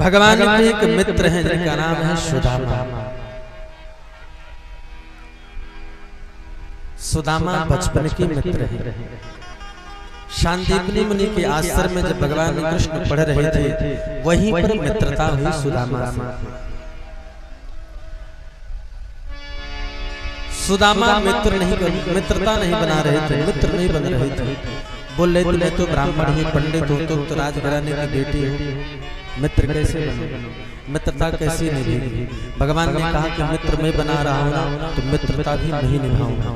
भगवान के एक मित्र हैं जिनका नाम है सुदामा। सुदामा बचपन के मित्र हैं। शांतिपनी मुनि के आश्रम में जब भगवान कृष्ण पढ़ रहे थे वहीं पर मित्रता हुई सुदामा से। सुदामा मित्रता नहीं बना रहे थे, मित्र नहीं बन रहे थे। बोल रहे थे तो ब्राह्मण ही पंडित हो, तो राजघराने की बेटी हो, मित्र कैसे बनो, मित्रता कैसी निभाएगी। भगवान ने कहा कि मित्र मैं बना रहा हूँ तो मित्रता भी नहीं निभाऊंगा,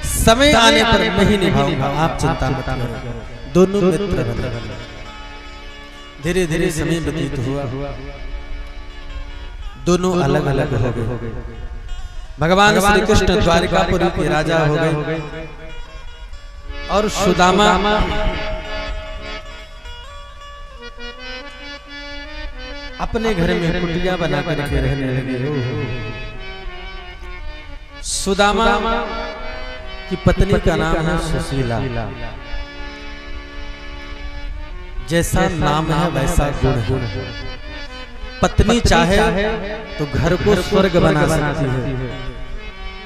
समय आने पर मैं ही निभाऊंगा, आप चिंता मत करो। दोनों मित्र बने। धीरे धीरे समय व्यतीत हुआ, दोनों अलग अलग हो गए। भगवान श्री कृष्ण द्वारिकापुरी के राजा हो गए और सुदामा अपने घर में कुटिया बना करके रहने लगे। सुदामा की पत्नी का नाम है सुशीला। जैसा नाम है वैसा गुण है। पत्नी चाहे तो घर को स्वर्ग बना सकती है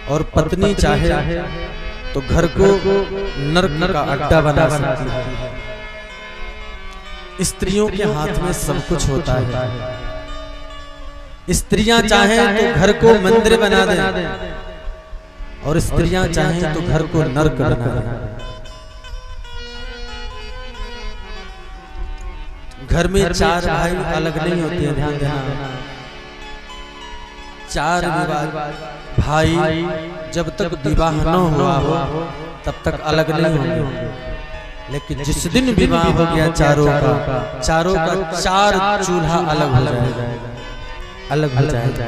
और पत्नी चाहे तो घर को नर्क का अड्डा बना सकती है। स्त्रियों के हाथ में सब कुछ होता है। स्त्रियां चाहें तो घर को मंदिर बना दें और स्त्रियां चाहें तो घर को नर्क बना दें। घर में चार भाई अलग नहीं होते हैं, ध्यान देना। चार भाई जब तक विवाह न हुआ हो तब तक अलग नहीं होंगे, लेकिन जिस दिन विवाह हो गया चारों का चार चूल्हा अलग हो जाएगा, अलग हो जाएगा।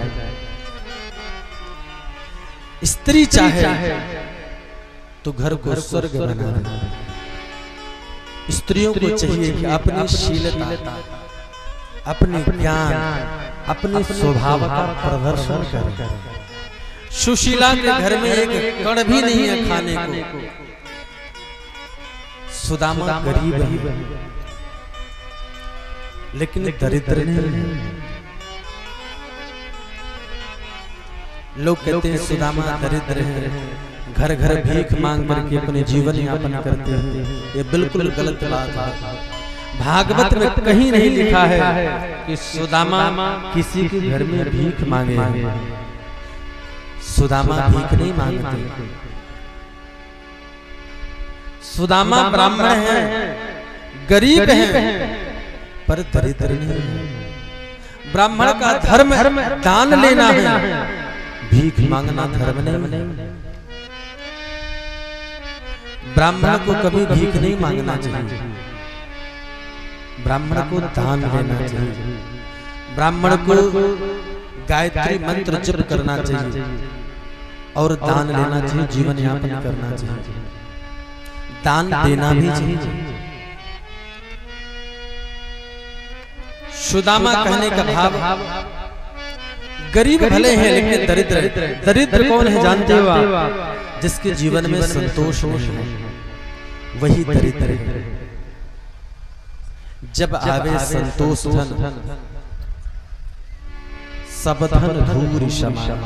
स्त्री चाहे तो घर को स्वर्ग बना दे। स्त्रियों को चाहिए कि अपनी शीलता, अपने ज्ञान, अपने स्वभाव का प्रदर्शन करें। सुशीला के घर में एक कण भी नहीं है खाने को। सुदामा गरीब है लेकिन दरिद्र नहीं है। लोग कहते हैं सुदामा दरिद्र है, घर घर भीख मांग करके अपने जीवन यापन करते हैं। ये बिल्कुल गलत बात है। भागवत में कहीं नहीं लिखा है कि सुदामा किसी के घर में भीख मांगे। सुदामा भीख नहीं मांगते। सुदामा ब्राह्मण है, गरीब है, पर दरिद्र नहीं है। ब्राह्मण का धर्म दान लेना है, भीख मांगना धर्म नहीं। ब्राह्मण को कभी भीख नहीं मांगना चाहिए, ब्राह्मण को दान लेना चाहिए। ब्राह्मण को गायत्री मंत्र जप करना चाहिए और दान लेना चाहिए, जीवन यापन करना चाहिए, दान देना भी चाहिए। सुदामा कहने का भाव गरीब भले हैं लेकिन दरिद्र। दरिद्र कौन है जानते हो आप? जिसके जीवन में संतोष नहीं है वही दरिद्र है। जब आवे संतोष धन सब धन धूरि समान।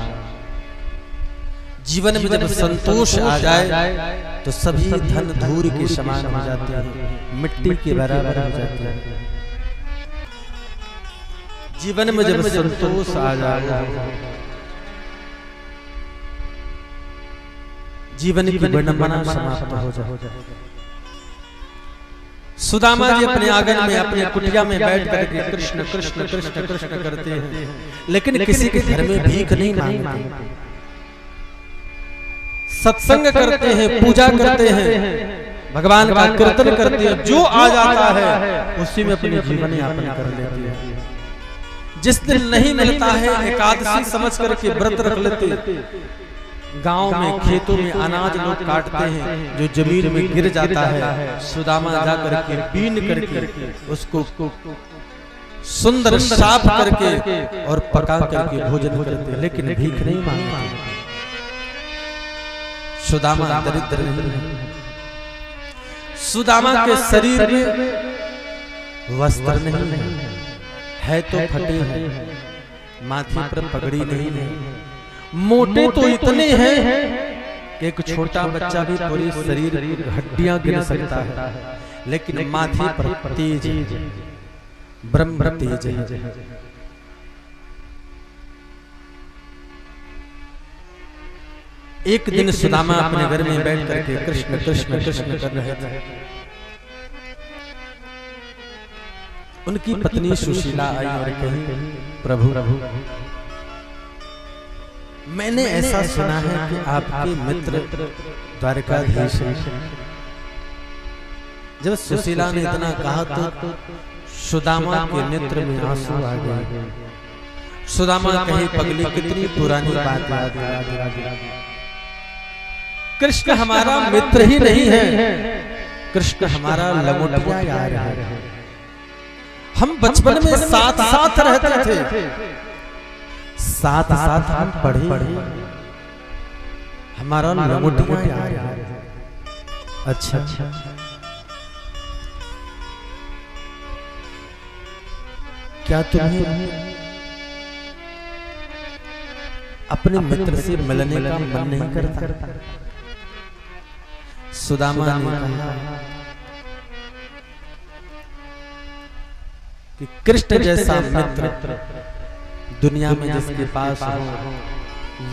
जीवन में जब संतोष आ जाए तो सभी धन धूरि के समान हो जाते हैं, मिट्टी के बराबर हो जाते हैं। जीवन में जब संतोष आ जाए जीवन की विडंबना समाप्त हो जाए। सुदामा जी अपने आंगन में अपने कुटिया में बैठ करके कृष्ण कृष्ण कृष्ण कृष्ण करते हैं, लेकिन किसी के घर में भीख नहीं मांगते। सत्संग करते हैं, पूजा करते हैं, भगवान का कीर्तन करते हैं। जो आ जाता है उसी में अपने जीवन यापन कर लेते हैं। जिस दिन नहीं मिलता है एकादशी समझ करके व्रत रख लेते। गांव में खेतों में अनाज लोग काटते हैं, जो जमीन में गिर जाता है सुदामा जा करके बीन करके उसको सुंदर साफ करके और पका करके भोजन करते हैं, लेकिन भीख नहीं मांगते। सुदामा दरिद्र नहीं है। सुदामा के शरीर में वस्त्र नहीं है तो फटे हैं, माथे पर पगड़ी नहीं है, मोटे तो इतने हैं कि एक छोटा बच्चा भी पूरे शरीर की हड्डियां गिन सकता है, लेकिन माथे पर तेज है, ब्रह्म तेज है। एक दिन सुदामा अपने घर में बैठ करके कृष्ण कृष्ण कृष्ण कर रहे थे। उनकी पत्नी सुशीला आई और कही, प्रभु मैंने ऐसा सुना है कि आपके मित्र द्वारकाधीश हैं। जब सुशीला ने इतना कहा तो सुदामा के नेत्र में आंसू आ गए। सुदामा कहे, पगली कितनी पुरानी बात याद दिला दी। कृष्ण हमारा मित्र ही नहीं है, कृष्ण हमारा लंगोटिया यार है। हम बचपन में साथ साथ रहते थे, साथ साथ हम पढ़े, हमारा लंगोटिया यार है। अच्छा, क्या तुम्हें अपने मित्र से मिलने का मन नहीं करता? सुदामा ने कहा कि कृष्ण जैसा मित्र दुनिया में जिसके पास हो,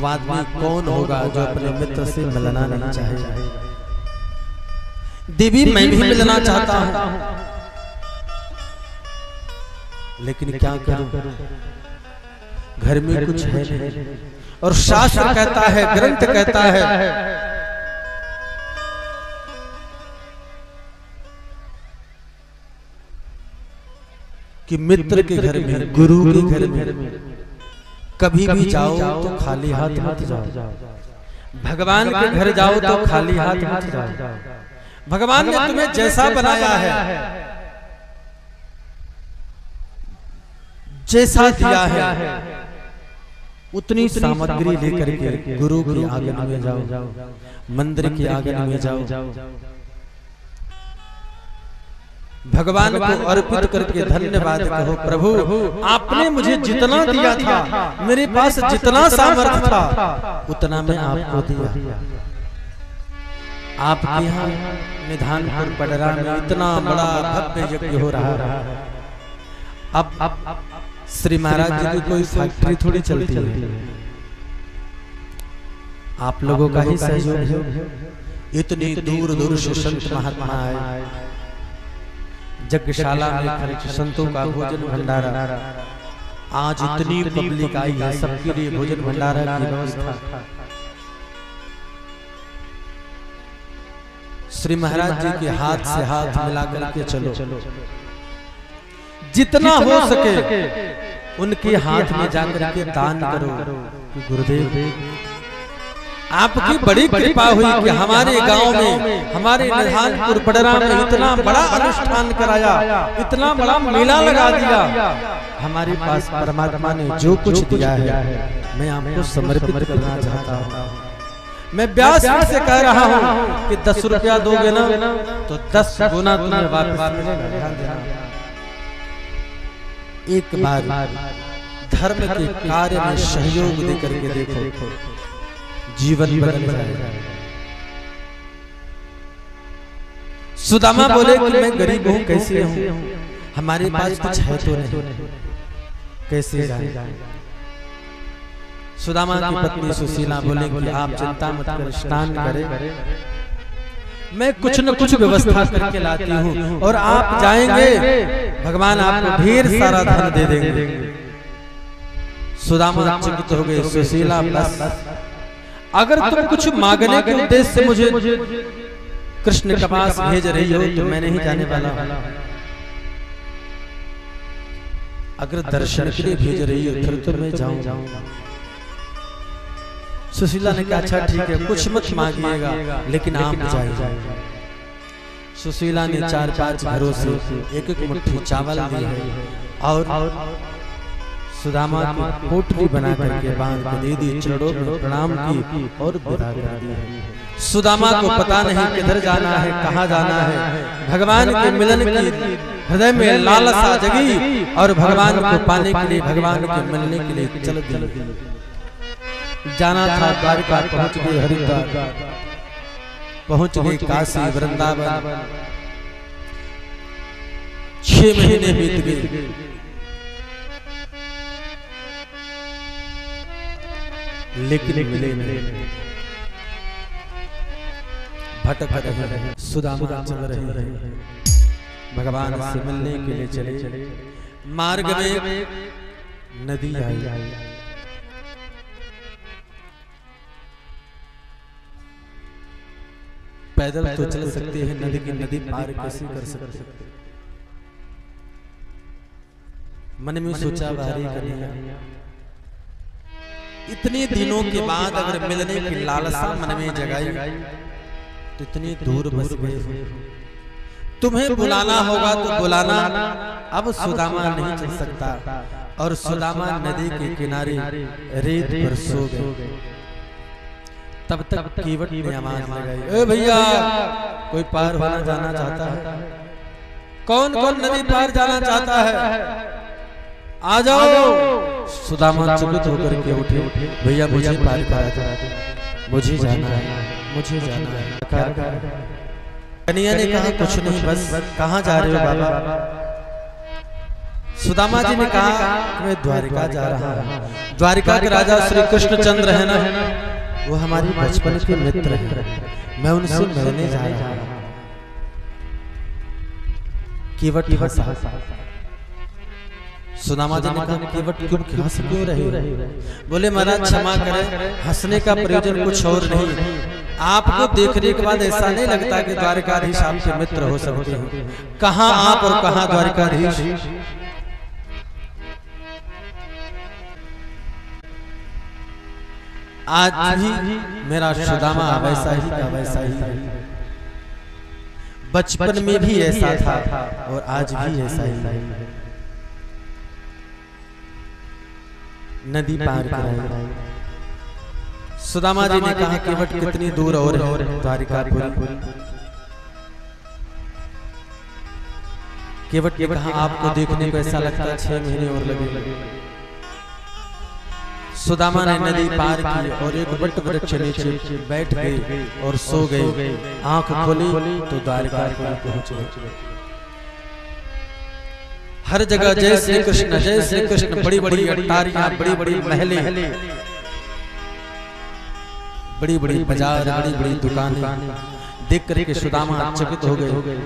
वादवी कौन होगा जो अपने मित्र से मिलना नहीं चाहेगा? देवी मैं भी मिलना चाहता हूं, लेकिन क्या करूं, घर में कुछ है नहीं। और शास्त्र कहता है, ग्रंथ कहता है कि मित्र के घर में, गुरु के घर में कभी भी जाओ तो खाली हाथ मत जाओ। भगवान के घर जाओ तो खाली हाथ मत जाओ। भगवान ने तुम्हें जैसा बनाया है, जैसा दिया है, उतनी सामग्री लेकर के गुरु के आंगन में जाओ, मंदिर के आंगन में जाओ, भगवान को अर्पित करके धन्यवाद कहो। प्रभु आपने मुझे जितना दिया था, मेरे पास जितना सामर्थ्य था, उतना मैं आपको दिया। आपके यहाँ निधानपुर पडरा में इतना बड़ा भव्य यज्ञ हो रहा है। अब श्री महाराज जी की कोई फैक्ट्री थोड़ी चलती है, आप लोगों का ही सहयोग है। इतनी दूर दूर से संत महात्मा आए, यज्ञशाला में संतों का भोजन भंडारा, आज इतनी पब्लिक आई है, सबके लिए भोजन भंडारा की व्यवस्था। श्री महाराज जी के हाथ से हाथ मिलाकर के चलो, जितना हो सके उनके हाथ में जाकर के दान करो। गुरुदेव आपकी बड़ी कृपा हुई कि हमारे गांव में, हमारे निधानपुर पडरा में इतना बड़ा अनुष्ठान कराया, इतना बड़ा मेला लगा दिया। हमारे पास परमात्मा ने जो कुछ दिया है, मैं आपको समर्पित करना चाहता हूँ। मैं व्यास से कह रहा हूँ कि 10 रुपया दोगे ना तो 10 गुना तुम्हें वापस मिलेगा। एक बार धर्म के कार्य में सहयोग देकर के देखो, जीवन बदल जाएगा। सुदामा बोले कि मैं गरीब हूं, कैसे हूं, हमारे पास कुछ है तो नहीं, कैसे जाए? सुदामा की पत्नी सुशीला बोले कि आप चिंता मत कर, स्नान करें, मैं कुछ न कुछ व्यवस्था करके लाती हूँ और आप जाएंगे, भगवान आपको ढेर सारा धन दे देंगे। सुदामा चकित हो गए। सुशीला बस अगर तुम कुछ मांगने के उद्देश्य से मुझे कृष्ण के पास भेज रही हो तो मैं नहीं जाने वाला। अगर दर्शन के लिए भेज रही हो फिर तो मैं जाऊंगा। सुशीला ने कहा अच्छा ठीक है, कुछ मत मांगिएगा लेकिन आप जाइए। सुशीला ने 4-5 घरों से एक मुट्ठी चावल दिया और सुदामा की पोटली बना करके बांध के दे दी, चरणों में प्रणाम की और विदा कर दी। सुदामा को पता नहीं किधर जाना है, कहाँ जाना है। भगवान के मिलन की हृदय में लालसा जगी और भगवान को पाने के लिए, भगवान के मिलने के लिए चल दी। जाना था द्वारका, पहुंच गए हरिद्वार, पहुंच गए काशी वृंदावन। 6 महीने बीत गए, लेकिन मिले नहीं। भटक रहे हैं, सुदामा चल रहे हैं, भगवान से मिलने के लिए चले। मार्ग में नदी आई, पैदल तो चल सकते हैं, नदी पार कैसे कर सकते हैं? मन में सोचा बारी करना, इतने दिनों के बाद अगर मिलने की लालसा मन में जगाई तो इतनी दूर बस गए। तुम्हें बुलाना होगा तो बुलाना, अब सुदामा नहीं चल सकता। और सुदामा नदी के किनारे रेत पर सो गए। तब तक कीवट ने आवाज लगाई, ए भैया, कोई पार होना जाना चाहता है? कौन कौन नदी पार जाना चाहता है? आ जाओ। सुदामा चकित होकर के उठे, भैया मुझे पार करा दो, मुझे जाना है, मुझे जाना है। कन्हैया ने कहा कुछ नहीं, बस कहाँ जा रहे हो बाबा? सुदामा जी ने कहा मैं द्वारिका जा रहा हूँ। द्वारिका के राजा श्री कृष्णचंद्र है ना, वो हमारी बचपन के मित्र हैं, मैं उनसे मिलने जा रहा हूँ। कीवट हंसा। सुदामा जी ने कहा कीवट क्यों हंस क्यों रहे? बोले महाराज क्षमा करें, हंसने का प्रयोजन कुछ और नहीं। आपको देखने के बाद ऐसा नहीं लगता कि द्वारकाधीश आपके मित्र हो सकते हैं। कहाँ आप और कहाँ द्वारकाधीश? आज भी मेरा सुदामा वैसा ही था, वैसा ही था। बचपन में भी ऐसा था और आज भी ऐसा ही है। नदी पार कराई। सुदामा जी ने कहा केवट कितनी दूर और है द्वारिकापुरी? केवट ने कहा आपको देखने को ऐसा लगता है 6 महीने और लगेंगे। सुदामा ने नदी पार की और एक वट वृक्ष नीचे बैठ गए और सो गए। आंख खोली तो द्वारिकापुरी पहुंच गए। हर जगह जय श्री कृष्ण, जय श्री कृष्ण, बड़ी बड़ी अट्टारियां, बड़ी बड़ी महलें, बड़ी बड़ी बाजार, बड़ी बड़ी दुकानें देख करके सुदामा चकित हो गए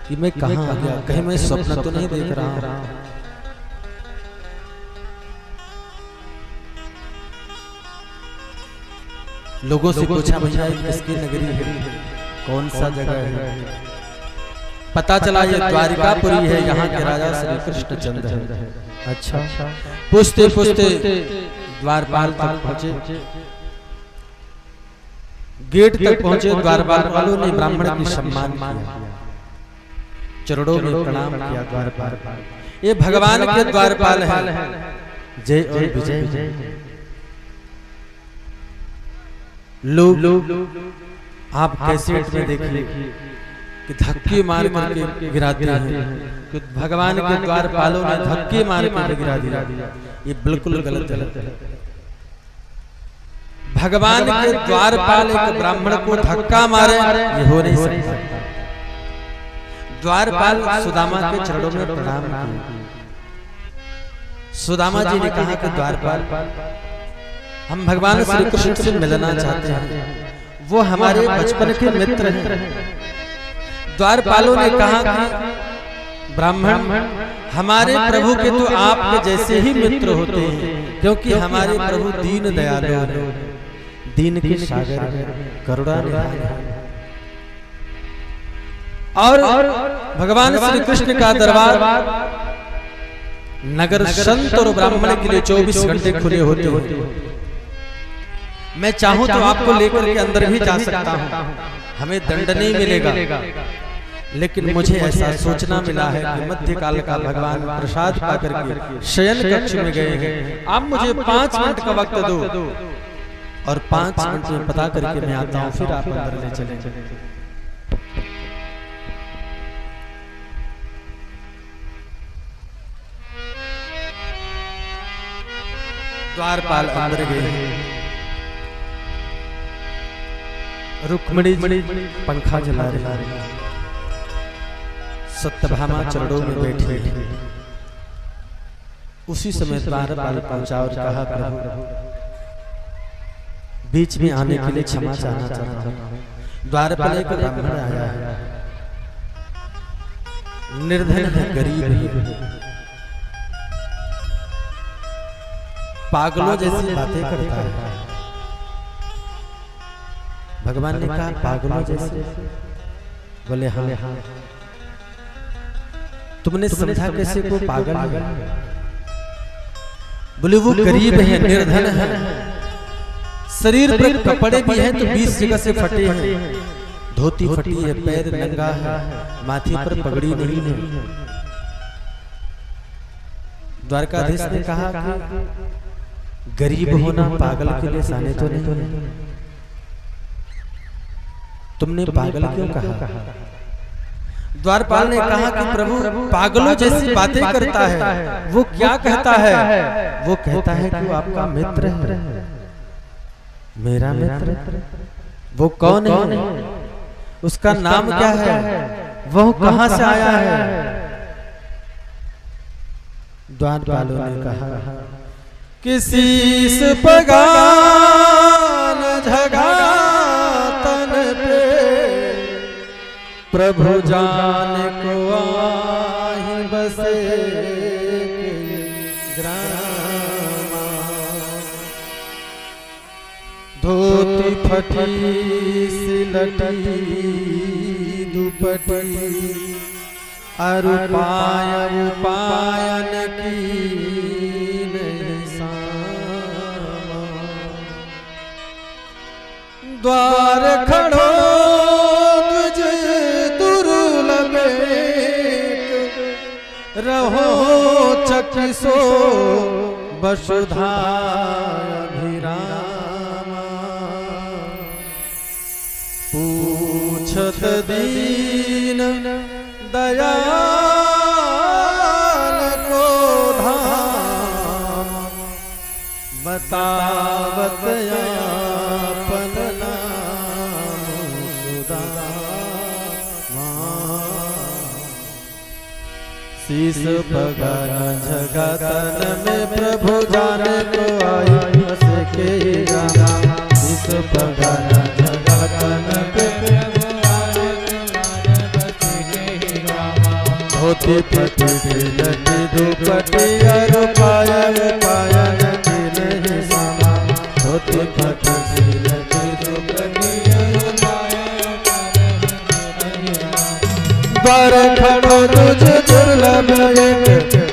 कि मैं कहां आ गया, कहीं मैं स्वप्न तो नहीं देख रहा हूं। लोगों से पूछा भैया किसकी नगरी है, कौन सा जगह है? पता चला ये द्वारिकापुरी है, यहाँ के राजा श्री कृष्णचंद्र है। अच्छा, पूछते पूछते द्वारपाल तक पहुंचे, गेट तक पहुंचे। द्वारपाल वालों ने ब्राह्मण की सम्मान किया, चरणों में प्रणाम किया। द्वारपाल, ये भगवान के द्वारपाल है, जय और विजय। लोग आप कैसेट में देखिए कि धक्के मार करके गिराते हैं कि भगवान के द्वारपालों ने धक्के मार कर गिरा दिया। ये बिल्कुल गलत है। भगवान के द्वारपाल एक ब्राह्मण को धक्का मारे, ये हो नहीं सकता। द्वारपाल सुदामा के चरणों में प्रणाम किया। सुदामा जी ने कहा कि द्वारपाल, हम भगवान श्री कृष्ण से मिलना चाहते हैं, वो हमारे बचपन के मित्र हैं। द्वारपालों ने कहा कि ब्राह्मण, हमारे प्रभु के तो आपके जैसे ही मित्र होते हैं, क्योंकि हमारे प्रभु दीन दयालु हैं, दीन के सागर हैं, करुणा निधान हैं। और भगवान श्री कृष्ण का दरबार नगर संत और ब्राह्मण के लिए 24 घंटे खुले होते हैं। मैं चाहूं तो आपको लेकर के अंदर भी जा सकता हूं, हमें दंड नहीं मिलेगा। लेकिन मुझे ऐसा सोचना मिला है कि मध्यकाल का भगवान प्रसाद पाकर के शयन कक्ष में गए हैं। आप मुझे 5 मिनट का वक्त दो और 5 मिनट में पता करके मैं आता हूं, फिर आप अंदर ले चलें। द्वारपाल अंदर गए। रुक्मिणी पंखा जला रही, सत्यभामा चरणों में बैठी। उसी समय द्वारपाल पहुंचा और कहा, प्रभु बीच में आने के लिए क्षमा चाहना चाहता हूं। द्वारपाल एक ब्राह्मण आया है, निर्धन है, गरीब है, पागलों जैसी बातें करता है। भगवान ने कहा, पागलों जैसे? बोले हाँ। तुमने समझा कैसे को पागल है? बोले वो गरीब है, निर्धन है, शरीर पर कपड़े भी हैं तो 20 जगह से फटे हैं, धोती फटी है, पैर नंगा है, माथे पर पगड़ी नहीं है। द्वारकाधीश ने कहा कि गरीब होना पागल के लिए साने तो नहीं, तुमने पागल क्यों कहा? द्वारपाल ने कहा कि प्रभु पागलों जैसी बातें करता है। वो क्या कहता है? वो कहता है कि वो आपका मित्र है। मेरा मित्र? वो कौन है? उसका नाम क्या है? वो कहां से आया है? द्वारपालों ने कहा, किसी से पगान झगा तन पे प्रभु जान को आहि बसे ग्रामा। धोती फटी सिलटी दुपटी अरुपाय उपायन की द्वार खड़ो तुझ दुर्लभ रहो चकिसो वसुधा अभिरामा। पूछत दीन दयाल को धाम बतावत आपन नाम सुदामा। शीस पगाना जगतन में प्रभु जाने को आई बस के रामा। शीस पगाना जगतन में प्रभु जाने को आई बस के रामा। धोती फटी सिलटी दुपटी अरुपाय उपायन की नहीं सामा। धोती फटी सिलटी दुपटी अरुपाय उपायन की नहीं सामा। द्वार खड़ो तुझ दुर्लभ एक,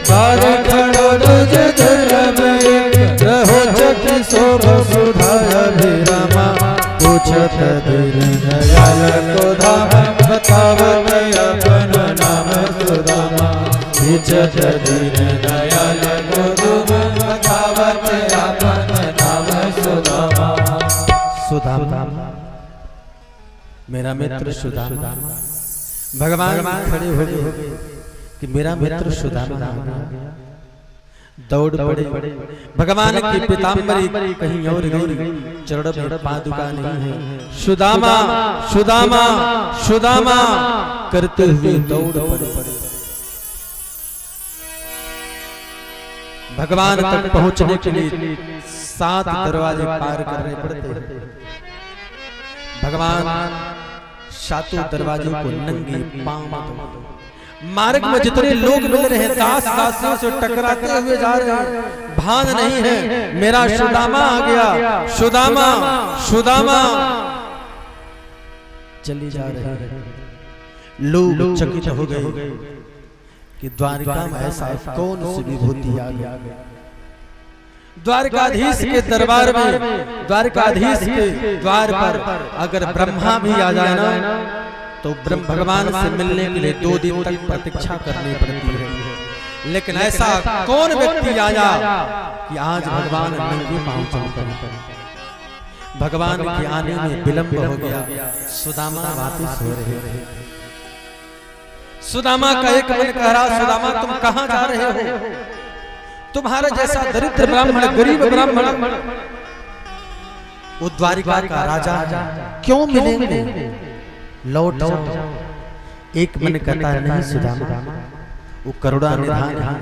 द्वार खड़ो तुझ दुर्लभ एक, रहो चकिसो वसुधा अभिरामा। पूछत दीन दयाल को धाम बतावत अपन नाम सुदामा। पूछत दीन दयाल को धाम बतावत अपन नाम सुदामा। सुदामा मेरा मित्र सुदामा। भगवान खड़े हो गए कि मेरा मित्र सुदामा आ गया। दौड़ पड़े, भगवान की पीतांबरी कहीं और गई, चरण में पादुका नहीं है। सुदामा सुदामा सुदामा करते हुए दौड़ पड़े। भगवान तक पहुंचने के लिए 7 दरवाजे पार करने पड़ते। भगवान 7 दरवाजों को नंगे पांव मार्ग में जितने लोग मिल रहे हैं दास दासियों से टकराते हुए जा रहे हैं, भान नहीं है। मेरा सुदामा आ गया, सुदामा सुदामा चली जा रहे हैं। लोग चकित हो गए कि द्वारिका में ऐसा कौन सी विभूति आ गया। द्वारकाधीश के दरबार में, द्वारकाधीश के द्वार पर अगर ब्रह्मा भी आ जाए ना तो ब्रह्म भगवान से मिलने के लिए 2 दिन तक प्रतीक्षा करनी पड़ती है। लेकिन ऐसा कौन व्यक्ति आया कि आज भगवान नंगे पांव चलते। भगवान के आने में विलंब हो गया। सुदामा वापस हो रहे। सुदामा का एक मन कह रहा, सुदामा तुम कहां जा रहे हो? तुम्हारा जैसा दरिद्र ब्राह्मण, गरीब ब्राह्मण वो द्वारिका का राजा क्यों मिलेंगे? लौट जाओ। एक मन कहता है नहीं सुदामा, वो करुणा निधान है।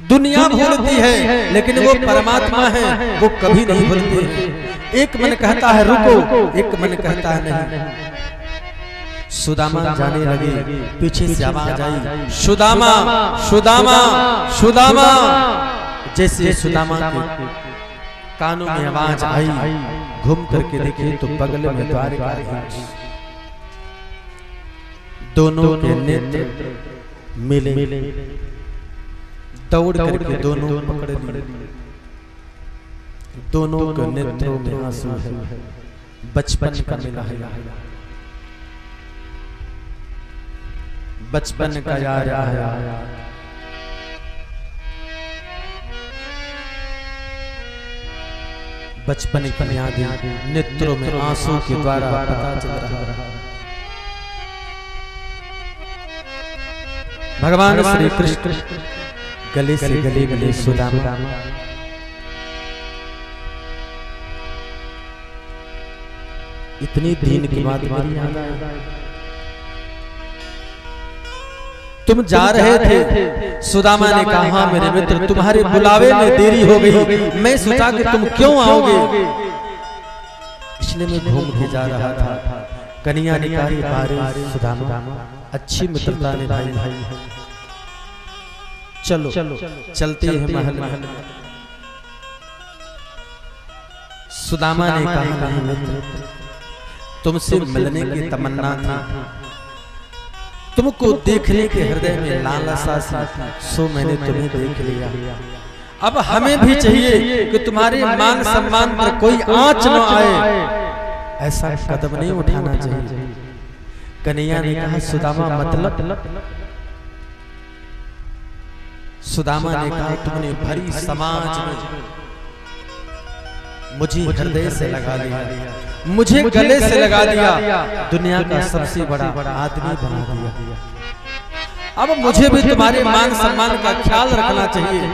दुनिया भूलती है लेकिन वो परमात्मा है, वो कभी नहीं भूलते। एक मन कहता है रुको, एक मन कहता है नहीं। सुदामा जाने लगे, पीछे से आवाज आई, सुदामा सुदामा सुदामा। जैसे सुदामा के कानों में आवाज आई, घूम करके देखे तो बगल में द्वारिका है। दोनों के नेत्र मिले, दौड़ करके दोनों पकड़ लिए। दोनों के नेत्रों में आंसू है, बचपन का मिला है, बचपन का यार आया। बचपन की यादें नेत्रों में आंसू के द्वारा पता चल रहा है। भगवान श्री कृष्ण गले से गले मिले सुदामा। इतनी दिन की बात मेरी याद आई। तुम जा रहे थे, सुदामा ने कहा हाँ मेरे मित्र तुम्हारे बुलावे में देरी हो गई, मैं सोचा कि तुम क्यों आओगे, इसलिए मैं घूम के जा रहा था। कन्या ने कहा बारे सुदामा अच्छी मित्रता ने भाई, चलो चलते हैं महल में। सुदामा ने कहा नहीं मित्र, तुमसे मिलने की तमन्ना थी, तुमको देखने के हृदय में लालसा सी, सो मैंने तुम्हें देख लिया। अब हमें भी चाहिए कि तुम्हारे मान सम्मान पर कोई आंच न आए, ऐसा कदम नहीं उठाना चाहिए। कन्हैया ने कहा सुदामा मतलब? सुदामा ने कहा तुमने भरी समाज में मुझे हृदय से लगा लिया, मुझे गले से लगा दिया, दुनिया का सबसे बड़ा आदमी बना दिया। अब मुझे भी तुम्हारे मान सम्मान का ख्याल रखना चाहिए।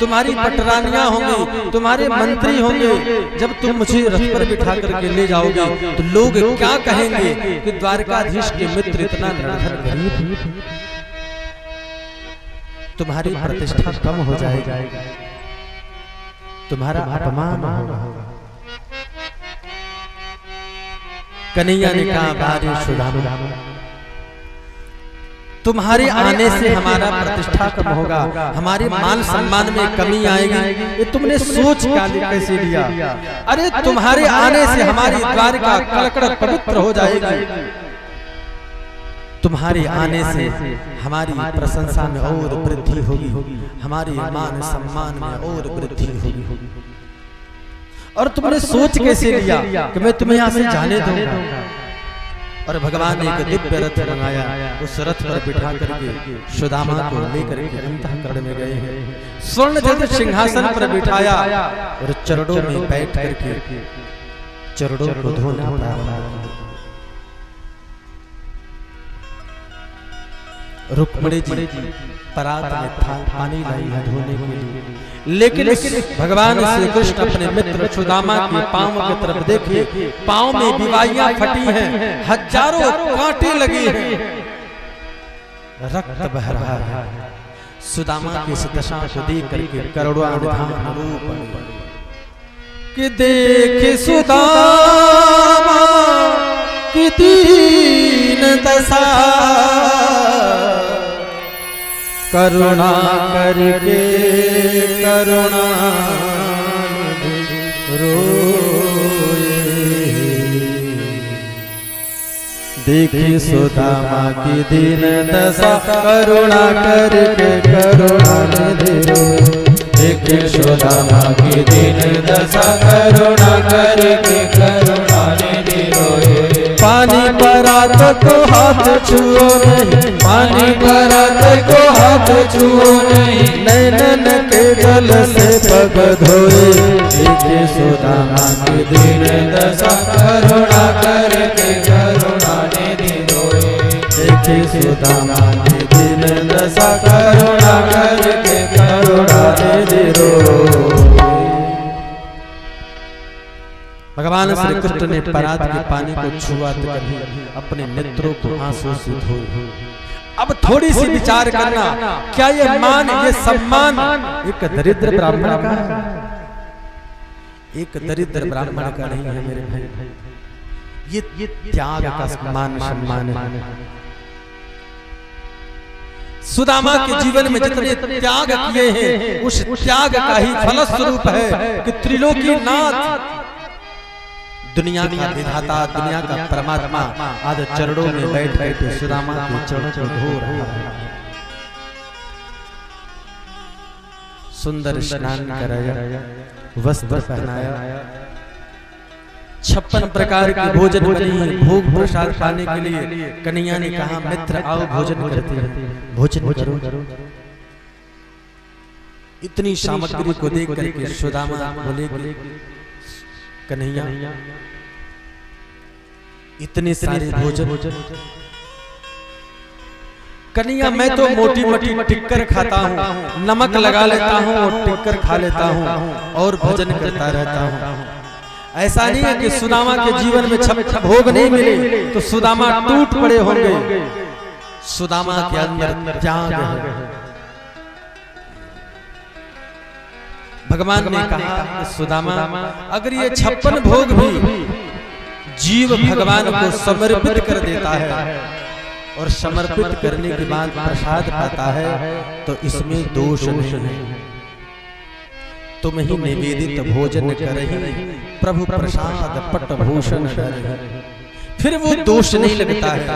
तुम्हारी पटरानियां होंगी, तुम्हारे मंत्री होंगे, जब तुम मुझे रथ पर बिठा करके ले जाओगे तो लोग क्या कहेंगे कि द्वारकाधीश के मित्र इतना निर्धन गरीब, तुम्हारी प्रतिष्ठा कम हो जाएगी, तुम्हारा अपमान होगा। कन्हैया ने कहा बारे सुदामा तुम्हारे आने से हमारा प्रतिष्ठा कम होगा, हमारे मान सम्मान में कमी आएगी, ये तुमने सोच कैसे लिया? अरे तुम्हारे आने से हमारी द्वारका कड़कड़ पवित्र हो जाएगी, तुम्हारे आने से हमारी प्रशंसा में और वृद्धि होगी, हमारे मान सम्मान में और वृद्धि होगी। और तुमने सोच कैसे लिया कि मैं तुम्हें यहाँ से जाने दूंगा? और भगवान ने एक दिव्य रथ मंगाया, उस रथ पर बिठा करके सुदामा को लेकर के अंतःकरण में गए हैं। स्वर्ण जटित सिंहासन पर बिठाया और चरणों में बैठ करके चरणों को धोना प्रारंभ। रुक्मिणी जी परात में थाल पानी लाई है धोने के लिए, लेकिन भगवान श्री कृष्ण अपने मित्र सुदामा के पांव की तरफ देखे, पांव में विवाहियां फटी हैं, हजारों कांटे लगे हैं, रक्त बह रहा है। सुदामा की इस दशा को देख करके करुणानिधान रूप कि देखे सुदामा की दीन दशा, करुणा करके करुणा रोए। देखी सुदामा की दीन दशा, करुणा करके करुणा रोए। देखी सुदामा की दीन दशा, करुणा करके करुणा रोए। पानी परात को हाथ छुओ नहीं, पानी परात को हाथ छुओ नहीं, नैनन के जल से पग धोए। देखे सुदामा की दीन दशा, करुणा करके करुणा निधि रोए। देखे सुदामा की दीन दशा, करुणा करके भगवान श्री कृष्ण ने परात के पानी को छुआ तो कभी अपने नेत्रों को आंसू से धोए। अब थोड़ी सी विचार करना, क्या ये मान, ये सम्मान एक दरिद्र ब्राह्मण का है? एक दरिद्र ब्राह्मण का नहीं है मेरे भाई, ये त्याग का सम्मान है। सुदामा के जीवन में जितने त्याग किए हैं, उस त्याग का ही फलस्वरूप है कि त्रिलोकी नाथ, दुनिया का विधाता, दुनिया का परमात्मा आज चरणों में बैठ करके सुदामा के चरणों को धो रहा है। सुंदर स्नान कराया, वस्त्र पहनाया, 56 प्रकार के भोजन बनी, भोग प्रसाद पाने के लिए कन्हैया ने कहा मित्र आओ भोजन करते हैं, भोजन करो। इतनी सामग्री को देख करके सुदामा बोले कन्हैया इतने सारे भोजन, कन्हैया मैं तो मोटी मोटी टिक्कर खाता हूँ, नमक लगा लेता हूँ और टिक्कर खा लेता हूँ और भोजन करता रहता हूँ। ऐसा नहीं है कि सुदामा के जीवन में छप भोग नहीं मिले तो सुदामा टूट पड़े होंगे। सुदामा के अंदर त्याग है। भगवान ने कहा कि सुदामा अगर ये 56 भोग भी जीव भगवान को समर्पित कर देता है और समर्पित करने के बाद प्रसाद पाता है तो इसमें दोष नहीं है। तुम ही निवेदित भोजन करहि प्रभु प्रसाद पट भूषण धरहि, फिर वो दोष नहीं लगता है।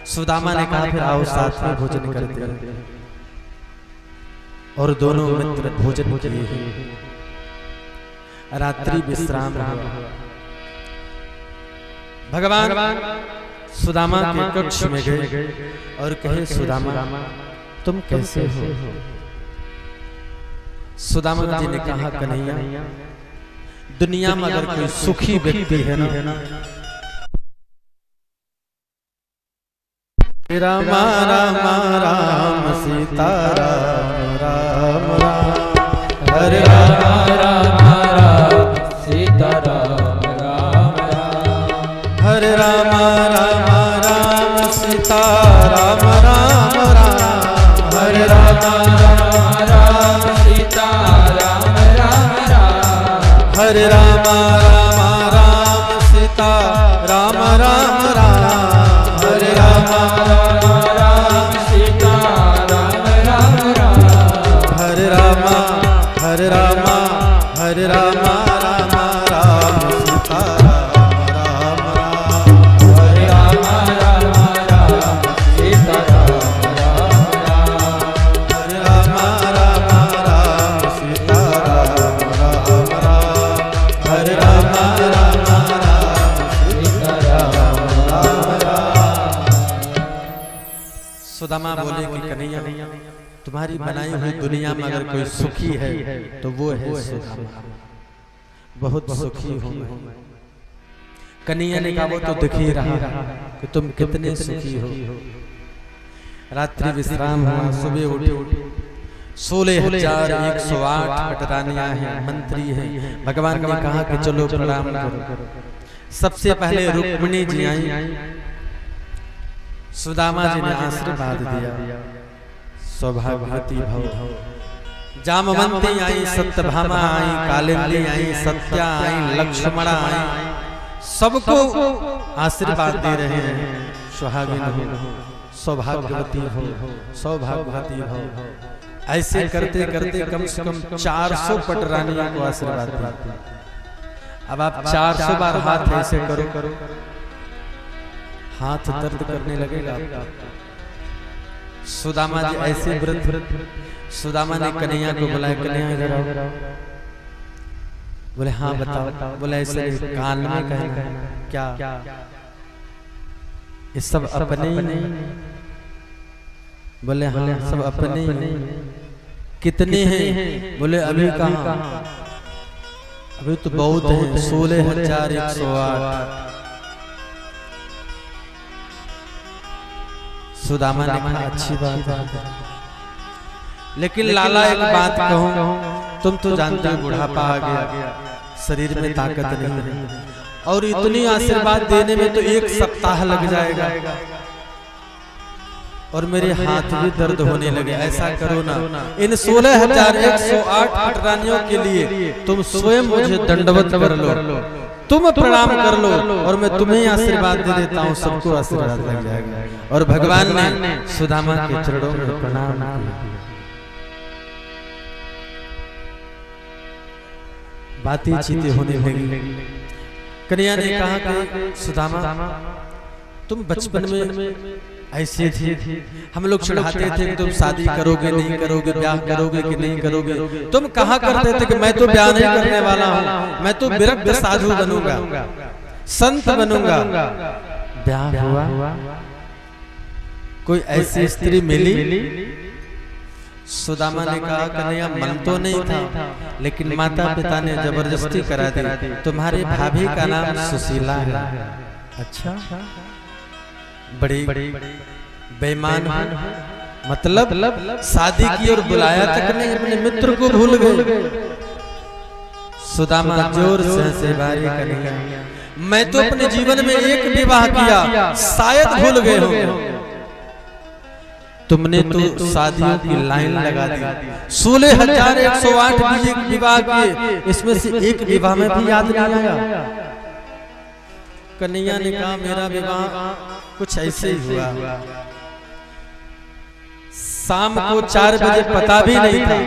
सुदामा ने कहा फिर आओ साथ में भोजन करते हैं और दोनों मित्र भोजन किए। रात्रि विश्राम हुआ। भगवान सुदामा के कक्ष में गए और कहे सुदामा तुम कैसे हो? सुदामा जी ने कहा कन्हैया दुनिया में अगर कोई सुखी व्यक्ति है ना, राम राम राम सीता राम राम राम, हरे राम राम राम सीता राम राम राम, हरे राम राम राम सीता राम राम राम, हरे राम राम राम सीता राम राम राम, हरे राम राम राम सीता राम राम राम, हरे राम राम सीता राम राम राम, हरे राम हरे राम हरे राम राम राम सीता राम राम, हरे राम राम राम सीता राम राम राम, हरे राम राम राम सीता राम राम राम, हरे राम राम राम सीता राम राम राम। सुदामा बोले कि कन्हैया तुम्हारी बनाई हुई दुनिया में अगर कोई सुखी है तो वो है सुदामा, बहुत सुखी हूँ। कन्हैया ने कहा वो तो दिख ही रहा कि तुम कितने सुखी हो। रात्रि विश्राम हुआ, सुबह उठे, 16,108 पटरानियां हैं, मंत्री हैं। भगवान ने कहा कि चलो प्रणाम करो। सबसे पहले रुक्मिणी जी आई, सुदामा जी ने आशीर्वाद दिया, सौभाग्यवती भव। जामवंती आई, सत्यभामा आई, कालिंदी आई, सत्या आई, लक्ष्मणा आई, सबको आशीर्वाद दे रहे हैं सुहागिन हो, सौभाग्यवती हो, सौभाग्यवती हो। ऐसे करते करते कम से कम 400 पटरानियों को आशीर्वाद दिया। अब आप 400 बार हाथ ऐसे करो, हाथ दर्द करने लगेगा। सुदामा जी ऐसे व्रत, सुदामा ने कन्हैया को बुलाया, कन्हैया इधर आओ। बोले हाँ बताओ। बोले ऐसे कान में कहना क्या? ये सब अपने ही? बोले हाँ सब अपने ही। कितने हैं? बोले अभी कहाँ, अभी तो बहुत है, 16,108। सुदामा ने कहा अच्छी बात है, लेकिन लाला एक बात कहूं, तुम तो जानते हो बुढ़ापा आ गया, शरीर में ताकत नहीं है, और इतनी आशीर्वाद देने में तो 1 सप्ताह लग जाएगा, और मेरे हाथ भी दर्द होने लगे। ऐसा करो ना, इन 16,108 पटरानियों के लिए तुम स्वयं मुझे दंडवत कर लो, तुम प्रणाम कर लो, और मैं तुम्हें आशीर्वाद दे देता हूँ, सबको आशीर्वाद लग जाएगा। और भगवान ने सुदामा के चरणों में प्रणाम किया। बातें चीतें होने लगी। कन्हैया ने कहा कि सुदामा, तुम बचपन में ऐसे थे, हम लोग चिढ़ाते थे कि तुम शादी करोगे नहीं करोगे, ब्याह करोगे कि नहीं करोगे। तुम कहा करते थे कि मैं तो ब्याह नहीं करने वाला हूँ, मैं तो विरक्त साधु बनूंगा, संत बनूंगा। ब्याह हुआ, कोई ऐसी स्त्री मिली? सुदामा ने कहा कन्हैया, मन तो नहीं था, लेकिन माता पिता ने जबरदस्ती करा दी। तुम्हारी भाभी का नाम सुशीला है। अच्छा, बड़ी बेईमान, मतलब शादी की और बुलाया तक नहीं, अपने मित्र को भूल गए। सुदामा जोर से बारी कन्हैया, मैं तो अपने जीवन में 1 विवाह किया, शायद भूल गए हो। तुमने तो शादियों की लाइन लगा दी, 16,108 विवाह किए, इसमें से 1 विवाह में भी याद नहीं आया। कन्हैया ने कहा मेरा विवाह कुछ ऐसे ही हुआ, शाम को 4 बजे पता भी नहीं था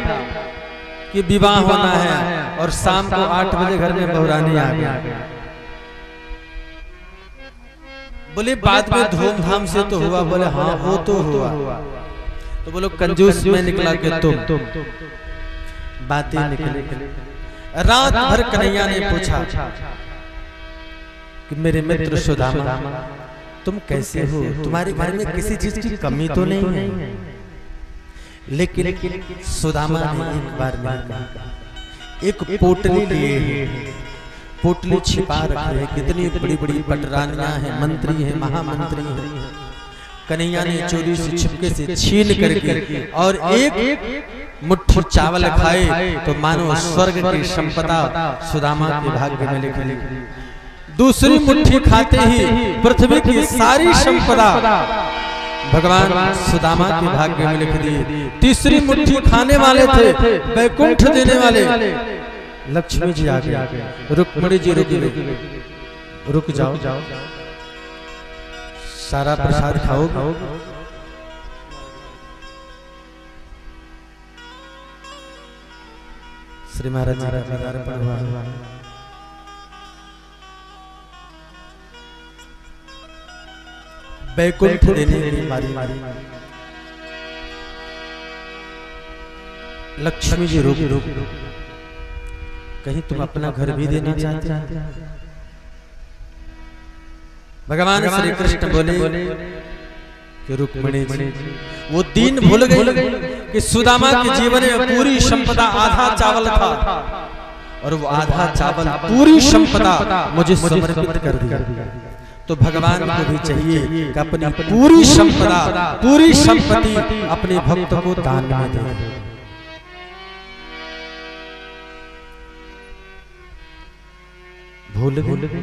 कि विवाह होना है, और शाम को 8 बजे घर में बहुरानी आ गई। बोले बाद में धूमधाम से तो हुआ। बोले हाँ वो तो हुआ। तो बोलो कंजूस में निकला कि तुम बातें निकली। रात भर कन्हैया ने पूछा कि मेरे मित्र सुदामा, तुम कैसे हो, तुम्हारे घर में किसी चीज की कमी तो नहीं है? लेकिन सुदामा ने एक बार नहीं कहा। एक पोटली लिए, पोटली छिपा रखी है, कितनी बड़ी बड़ी पटरानियां हैं, मंत्री हैं, महामंत्री हैं। कन्हैया ने चोरी से छिपके से छीन करके और एक मुट्ठी चावल खाए तो मानो स्वर्ग की संपदा सुदामा के भाग्य में लिखी। दूसरी मुट्ठी खाते ही पृथ्वी की सारी संपदा भगवान सुदामा के भाग्य में लिख दी। तीसरी मुट्ठी खाने वाले थे, वैकुंठ देने वाले लक्ष्मी जी आ गए। रुक्मिणी जी रुक जाओ, सारा प्रसाद खाओ। श्री महाराज जी का पदार्पण हुआ। वैकुंठ देने की मारी लक्ष्मी जी रुक, कहीं तुम अपना घर भी देना चाहते हैं? भगवान श्री कृष्ण बोले कि रुक्मिणी जी, वो दिन भूल गई कि सुदामा के जीवन में पूरी संपदा आधा चावल था, और वो आधा चावल पूरी संपदा मुझे समर्पित कर दिया। तो भगवान को भी चाहिए कि अपनी पूरी संपदा, पूरी संपत्ति अपने भक्त को दान में दे। भूल गए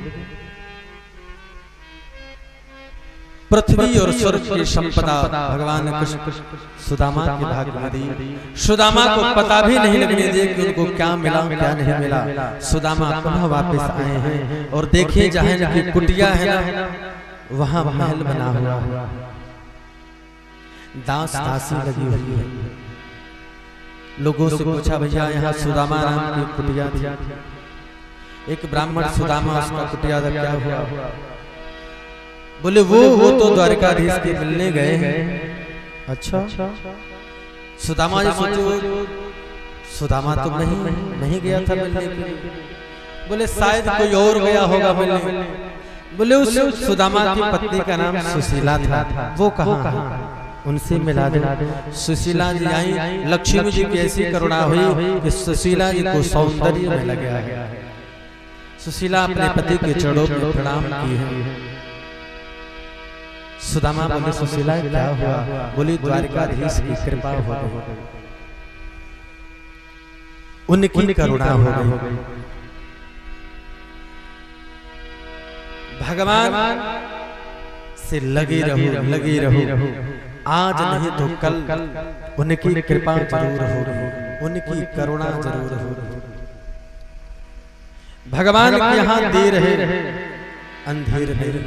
पृथ्वी और स्वर्ग की संपदा भगवान कृष्ण सुदामा के भाग्य में दी। सुदामा को पता भी नहीं लगने दिए कि उनको क्या मिला क्या नहीं मिला। सुदामा पुनः वापस आए हैं और देखिए जहाँ की कुटिया है ना, वहाँ महल बना हुआ, दास दासी लगी हुई है। लोगों से पूछा भैया यहाँ सुदामा नाम की कुटिया थी। एक ब्राह्मण सुदामा उसका कुटिया था, क्या हुआ? बोले वो तो द्वारकाधीश के मिलने गए हैं। अच्छा, सुदामा जी सोचो सुदामा तो नहीं गया था मिलने के लिए। बोले शायद कोई और गया होगा मिलने। बोले उस सुदामा की पत्नी का नाम सुशीला था, वो कहाँ? उनसे मिला दो। सुशीला जी आई, लक्ष्मी जी की ऐसी करुणा हुई कि सुशीला जी को सौंदर्य में लगा है। सुशीला अपने पति के चरणों में प्रणाम की है। सुदामा बोले सुशीला क्या हुआ? बोली द्वारकाधीश की कृपा हो गई, उनकी करुणा हो गई। भगवान से लगे रहो, लगे रहो। आज नहीं तो कल उनकी कृपा जरूर हो, उनकी करुणा जरूर हो। भगवान यहाँ दे रहे अंधेर नहीं।